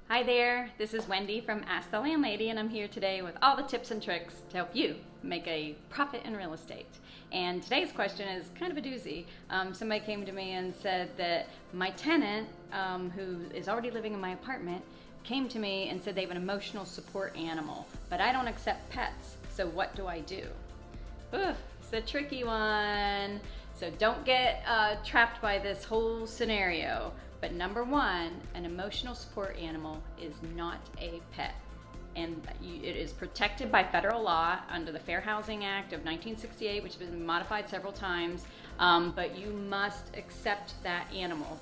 Hi there, this is Wendy from Ask the Landlady, and I'm here today with all the tips and tricks to help you make a profit in real estate. And today's question is kind of a doozy. Somebody came to me and said that my tenant, who is already living in my apartment, came to me and said they have an emotional support animal, but I don't accept pets, so what do I do? It's a tricky one. So don't get trapped by this whole scenario. But number one, an emotional support animal is not a pet. And it is protected by federal law under the Fair Housing Act of 1968, which has been modified several times. But you must accept that animal.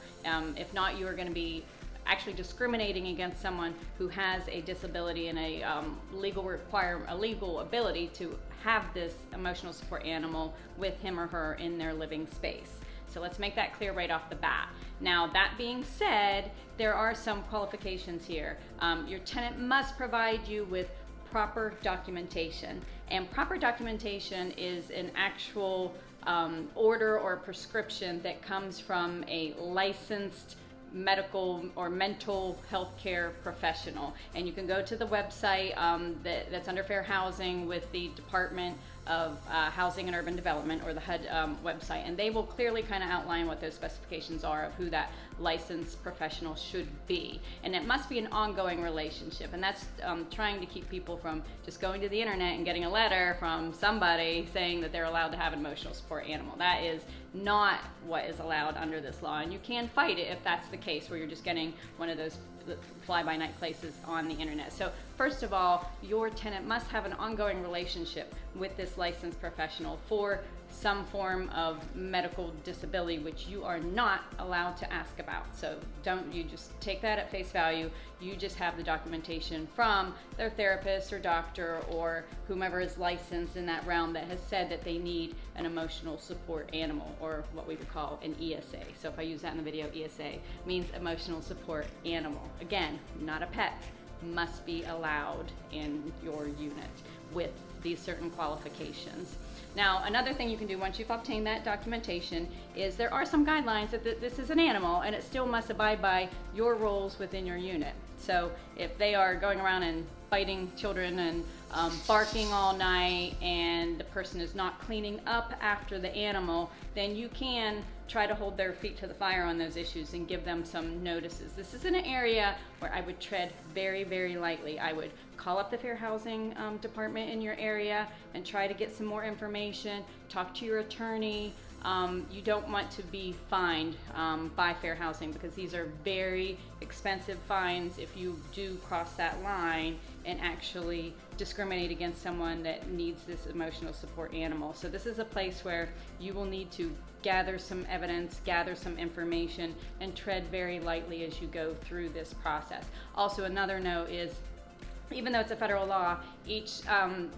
If not, you are going to be actually discriminating against someone who has a disability and a legal ability to have this emotional support animal with him or her in their living space. So let's make that clear right off the bat. Now, that being said, there are some qualifications here. Your tenant must provide you with proper documentation, and proper documentation is an actual order or prescription that comes from a licensed medical or mental health care professional. And you can go to the website that's under Fair Housing with the Department of Housing and Urban Development, or the HUD website, and they will clearly kind of outline what those specifications are of who that licensed professional should be. And it must be an ongoing relationship, and that's trying to keep people from just going to the internet and getting a letter from somebody saying that they're allowed to have an emotional support animal. That is not what is allowed under this law, and you can fight it if that's the case, where you're just getting one of those fly-by-night places on the internet. So first of all, your tenant must have an ongoing relationship with this licensed professional for some form of medical disability, which you are not allowed to ask about. So don't you just take that at face value. You just have the documentation from their therapist or doctor or whomever is licensed in that realm that has said that they need an emotional support animal, or what we would call an ESA. So if I use that in the video, ESA means emotional support animal. Again, not a pet. Must be allowed in your unit with these certain qualifications. Now, another thing you can do once you've obtained that documentation is there are some guidelines that this is an animal and it still must abide by your rules within your unit. So if they are going around and biting children and barking all night, and the person is not cleaning up after the animal, then you can try to hold their feet to the fire on those issues and give them some notices. This is an area where I would tread very, very lightly. I would call up the Fair Housing department in your area and try to get some more information, talk to your attorney. You don't want to be fined by Fair Housing, because these are very expensive fines if you do cross that line and actually discriminate against someone that needs this emotional support animal. So this is a place where you will need to gather some evidence, gather some information, and tread very lightly as you go through this process. Also, another note is, even though it's a federal law, each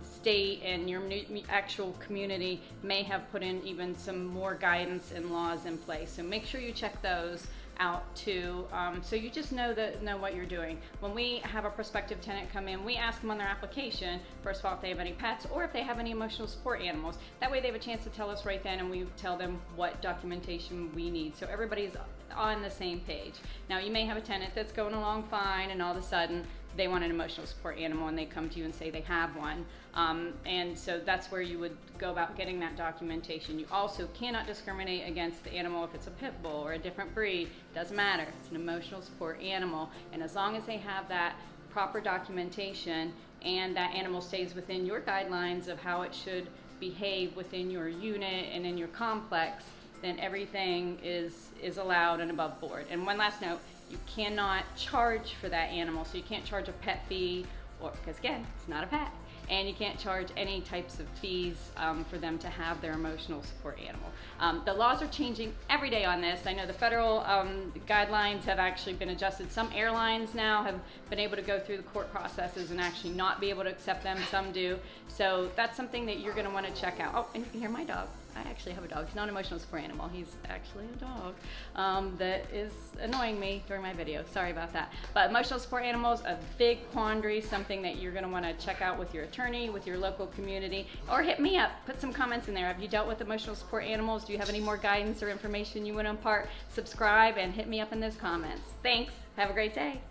state and your actual community may have put in even some more guidance and laws in place. So make sure you check those out too, so you just know what you're doing. When we have a prospective tenant come in, we ask them on their application, first of all, if they have any pets or if they have any emotional support animals. That way they have a chance to tell us right then, and we tell them what documentation we need, so everybody's on the same page. Now, you may have a tenant that's going along fine, and all of a sudden they want an emotional support animal, and they come to you and say they have one. And so that's where you would go about getting that documentation. You also cannot discriminate against the animal if it's a pit bull or a different breed. Doesn't matter. It's an emotional support animal. And as long as they have that proper documentation and that animal stays within your guidelines of how it should behave within your unit and in your complex, then everything is allowed and above board. And one last note, you cannot charge for that animal. So you can't charge a pet fee, or because again, it's not a pet. And you can't charge any types of fees for them to have their emotional support animal. The laws are changing every day on this. I know the federal guidelines have actually been adjusted. Some airlines now have been able to go through the court processes and actually not be able to accept them. Some do. So that's something that you're going to want to check out. Oh, and you can hear my dog. I actually have a dog. He's not an emotional support animal. He's actually a dog that is annoying me during my video. Sorry about that. But emotional support animals, a big quandary, something that you're going to want to check out with your attorney, with your local community, or hit me up. Put some comments in there. Have you dealt with emotional support animals? Do you have any more guidance or information you want to impart? Subscribe and hit me up in those comments. Thanks. Have a great day.